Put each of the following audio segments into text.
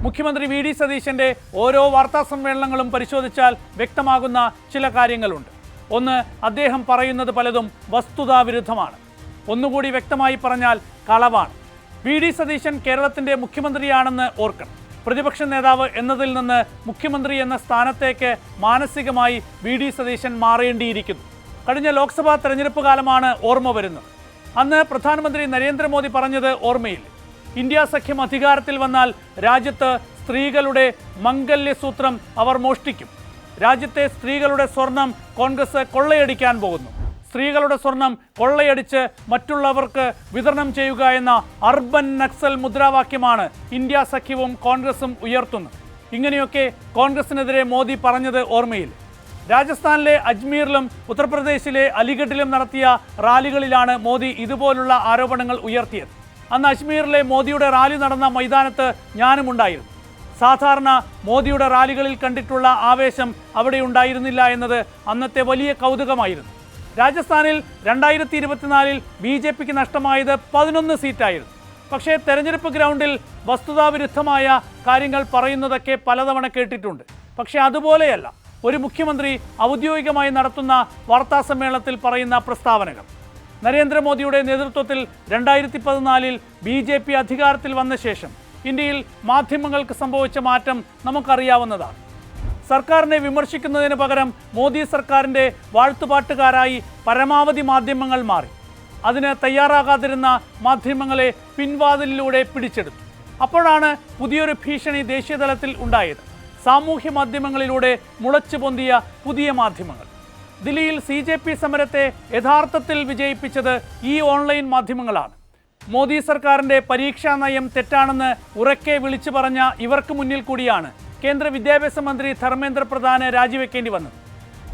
മുഖ്യമന്ത്രി V D സതീശന്റെ ഓരോ വാർത്താ സമ്മേളനങ്ങളും പരിശോധിച്ചാൽ വ്യക്തമാകുന്ന ചില കാര്യങ്ങളുണ്ട്. ഒന്ന്, അദ്ദേഹം പറയുന്നത് പലതും വസ്തുതാവിരുദ്ധമാണ്. ഒന്നുകൂടി വ്യക്തമായി പറഞ്ഞാൽ കളവാണ്. വി ഡി സതീശൻ കേരളത്തിന്റെ മുഖ്യമന്ത്രിയാണെന്ന് ഓർക്കണം. പ്രതിപക്ഷ നേതാവ് എന്നതിൽ നിന്ന് മുഖ്യമന്ത്രി എന്ന സ്ഥാനത്തേക്ക് മാനസികമായി വി ഡി സതീശൻ മാറേണ്ടിയിരിക്കുന്നു. കഴിഞ്ഞ ലോക്സഭാ തെരഞ്ഞെടുപ്പ് കാലമാണ് ഓർമ്മ വരുന്നത്. അന്ന് പ്രധാനമന്ത്രി നരേന്ദ്രമോദി പറഞ്ഞത് ഓർമ്മയില്ല. ഇന്ത്യ സഖ്യം അധികാരത്തിൽ വന്നാൽ രാജ്യത്ത് സ്ത്രീകളുടെ മംഗല്യസൂത്രം അവർ മോഷ്ടിക്കും. രാജ്യത്തെ സ്ത്രീകളുടെ സ്വർണം കോൺഗ്രസ് കൊള്ളയടിക്കാൻ പോകുന്നു. സ്ത്രീകളുടെ സ്വർണം കൊള്ളയടിച്ച് മറ്റുള്ളവർക്ക് വിതരണം ചെയ്യുക എന്ന അർബൻ നക്സൽ മുദ്രാവാക്യമാണ് ഇന്ത്യ സഖ്യവും കോൺഗ്രസും ഉയർത്തുന്നത്. ഇങ്ങനെയൊക്കെ കോൺഗ്രസിനെതിരെ മോദി പറഞ്ഞത് ഓർമ്മയിൽ. രാജസ്ഥാനിലെ അജ്മീറിലും ഉത്തർപ്രദേശിലെ അലിഗഡിലും നടത്തിയ റാലികളിലാണ് മോദി ഇതുപോലുള്ള ആരോപണങ്ങൾ ഉയർത്തിയത്. അന്ന് അജ്മീറിലെ മോദിയുടെ റാലി നടന്ന മൈതാനത്ത് ഞാനും ഉണ്ടായിരുന്നു. സാധാരണ മോദിയുടെ റാലികളിൽ കണ്ടിട്ടുള്ള ആവേശം അവിടെ ഉണ്ടായിരുന്നില്ല എന്നത് അന്നത്തെ വലിയ കൗതുകമായിരുന്നു. രാജസ്ഥാനിൽ 2024 BJPക്ക് നഷ്ടമായത് 11 സീറ്റായിരുന്നു. പക്ഷേ തെരഞ്ഞെടുപ്പ് ഗ്രൗണ്ടിൽ വസ്തുതാവിരുദ്ധമായ കാര്യങ്ങൾ പറയുന്നതൊക്കെ പലതവണ കേട്ടിട്ടുണ്ട്. പക്ഷേ അതുപോലെയല്ല ഒരു മുഖ്യമന്ത്രി ഔദ്യോഗികമായി നടത്തുന്ന വാർത്താ സമ്മേളനത്തിൽ പറയുന്ന പ്രസ്താവനകൾ. നരേന്ദ്രമോദിയുടെ നേതൃത്വത്തിൽ 2014 BJP അധികാരത്തിൽ വന്ന ശേഷം ഇന്ത്യയിൽ മാധ്യമങ്ങൾക്ക് സംഭവിച്ച മാറ്റം നമുക്കറിയാവുന്നതാണ്. സർക്കാരിനെ വിമർശിക്കുന്നതിന് പകരം മോദി സർക്കാരിൻ്റെ വാഴ്ത്തുപാട്ടുകാരായി പരമാവധി മാധ്യമങ്ങൾ മാറി. അതിന് തയ്യാറാകാതിരുന്ന മാധ്യമങ്ങളെ പിൻവാതിലിലൂടെ പിടിച്ചെടുത്തു. അപ്പോഴാണ് പുതിയൊരു ഭീഷണി ദേശീയതലത്തിൽ ഉണ്ടായത്. സാമൂഹ്യ മാധ്യമങ്ങളിലൂടെ മുളച്ചു പൊന്തിയ പുതിയ മാധ്യമങ്ങൾ. ദില്ലിയിൽ CJP സമരത്തെ യഥാർത്ഥത്തിൽ വിജയിപ്പിച്ചത് ഈ ഓൺലൈൻ മാധ്യമങ്ങളാണ്. മോദി സർക്കാരിൻ്റെ പരീക്ഷാ നയം തെറ്റാണെന്ന് ഉറക്കെ വിളിച്ചു പറഞ്ഞ ഇവർക്ക് മുന്നിൽ കൂടിയാണ് കേന്ദ്ര വിദ്യാഭ്യാസ മന്ത്രി ധർമ്മേന്ദ്ര പ്രധാന് രാജിവെക്കേണ്ടി വന്നത്.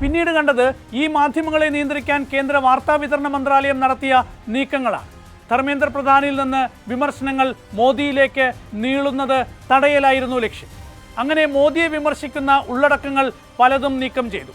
പിന്നീട് കണ്ടത് ഈ മാധ്യമങ്ങളെ നിയന്ത്രിക്കാൻ കേന്ദ്ര വാർത്താ വിതരണ മന്ത്രാലയം നടത്തിയ നീക്കങ്ങളാണ്. ധർമ്മേന്ദ്ര പ്രധാനിൽ നിന്ന് വിമർശനങ്ങൾ മോദിയിലേക്ക് നീളുന്നത് തടയലായിരുന്നു ലക്ഷ്യം. അങ്ങനെ മോദിയെ വിമർശിക്കുന്ന ഉള്ളടക്കങ്ങൾ പലതും നീക്കം ചെയ്തു.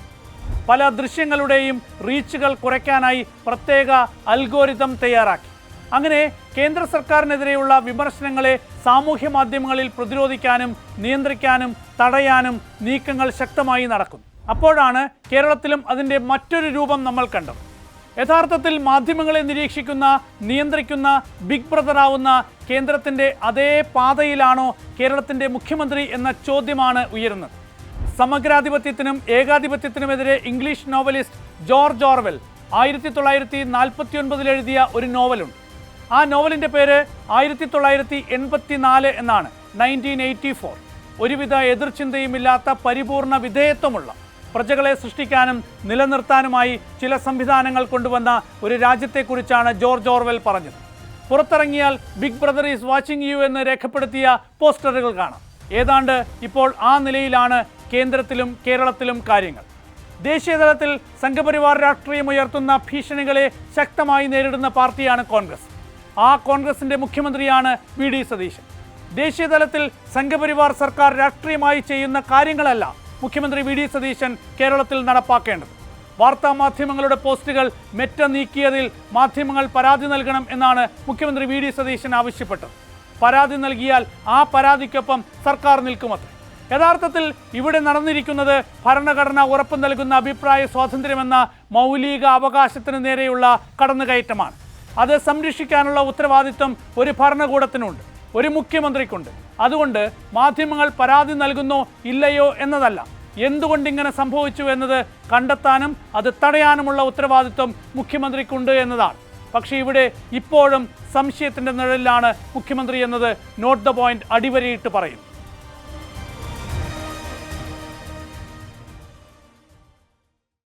പല ദൃശ്യങ്ങളുടെയും റീച്ചുകൾ കുറയ്ക്കാനായി പ്രത്യേക അൽഗോരിതം തയ്യാറാക്കി. അങ്ങനെ കേന്ദ്ര സർക്കാരിനെതിരെയുള്ള വിമർശനങ്ങളെ സാമൂഹ്യ മാധ്യമങ്ങളിൽ പ്രതിരോധിക്കാനും നിയന്ത്രിക്കാനും തടയാനും നീക്കങ്ങൾ ശക്തമായി നടക്കുന്നു. അപ്പോഴാണ് കേരളത്തിലും അതിൻ്റെ മറ്റൊരു രൂപം നമ്മൾ കണ്ടത്. യഥാർത്ഥത്തിൽ മാധ്യമങ്ങളെ നിരീക്ഷിക്കുന്ന നിയന്ത്രിക്കുന്ന ബിഗ് ബ്രദറാവുന്ന കേന്ദ്രത്തിൻ്റെ അതേ പാതയിലാണോ കേരളത്തിൻ്റെ മുഖ്യമന്ത്രി എന്ന ചോദ്യമാണ് ഉയരുന്നത്. സമഗ്രാധിപത്യത്തിനും ഏകാധിപത്യത്തിനുമെതിരെ ഇംഗ്ലീഷ് നോവലിസ്റ്റ് ജോർജ് ഓർവെൽ 1949 എഴുതിയ ഒരു നോവലുണ്ട്. ആ നോവലിൻ്റെ പേര് 1984 എന്നാണ്, 1984. ഒരുവിധ എതിർചിന്തയുമില്ലാത്ത പരിപൂർണ വിധേയത്വമുള്ള പ്രജകളെ സൃഷ്ടിക്കാനും നിലനിർത്താനുമായി ചില സംവിധാനങ്ങൾ കൊണ്ടുവന്ന ഒരു രാജ്യത്തെക്കുറിച്ചാണ് ജോർജ് ഓർവെൽ പറഞ്ഞത്. പുറത്തിറങ്ങിയാൽ big brother is watching you എന്ന് രേഖപ്പെടുത്തിയ പോസ്റ്ററുകൾ കാണാം. ഏതാണ്ട് ഇപ്പോൾ ആ നിലയിലാണ് കേന്ദ്രത്തിലും കേരളത്തിലും കാര്യങ്ങൾ. ദേശീയതലത്തിൽ സംഘപരിവാർ രാഷ്ട്രീയമുയർത്തുന്ന ഭീഷണികളെ ശക്തമായി നേരിടുന്ന പാർട്ടിയാണ് കോൺഗ്രസ്. ആ കോൺഗ്രസിൻ്റെ മുഖ്യമന്ത്രിയാണ് വി ഡി സതീശൻ. ദേശീയതലത്തിൽ സംഘപരിവാർ സർക്കാർ രാഷ്ട്രീയമായി ചെയ്യുന്ന കാര്യങ്ങളല്ല മുഖ്യമന്ത്രി വി ഡി സതീശൻ കേരളത്തിൽ നടപ്പാക്കേണ്ടത്. വാർത്താ മാധ്യമങ്ങളുടെ പോസ്റ്റുകൾ മെറ്റ നീക്കിയതിൽ മാധ്യമങ്ങൾ പരാതി നൽകണം എന്നാണ് മുഖ്യമന്ത്രി വി ഡി സതീശൻ ആവശ്യപ്പെട്ടത്. പരാതി നൽകിയാൽ ആ പരാതിക്കൊപ്പം സർക്കാർ നിൽക്കുമത്രേ. യഥാർത്ഥത്തിൽ ഇവിടെ നടന്നിരിക്കുന്നത് ഭരണഘടന ഉറപ്പു നൽകുന്ന അഭിപ്രായ സ്വാതന്ത്ര്യമെന്ന മൗലിക അവകാശത്തിന് നേരെയുള്ള കടന്നുകയറ്റമാണ്. അത് സംരക്ഷിക്കാനുള്ള ഉത്തരവാദിത്വം ഒരു ഭരണകൂടത്തിനുണ്ട്, ഒരു മുഖ്യമന്ത്രിക്കുണ്ട്. അതുകൊണ്ട് മാധ്യമങ്ങൾ പരാതി നൽകുന്നോ ഇല്ലയോ എന്നതല്ല, എന്തുകൊണ്ടിങ്ങനെ സംഭവിച്ചു എന്നത് കണ്ടെത്താനും അത് തടയാനുമുള്ള ഉത്തരവാദിത്വം മുഖ്യമന്ത്രിക്കുണ്ട് എന്നതാണ്. പക്ഷേ ഇവിടെ ഇപ്പോഴും സംശയത്തിൻ്റെ നിഴലിലാണ് മുഖ്യമന്ത്രി എന്നത് നോട്ട് ദ പോയിന്റ് അടിവരയിട്ട് പറയുന്നു.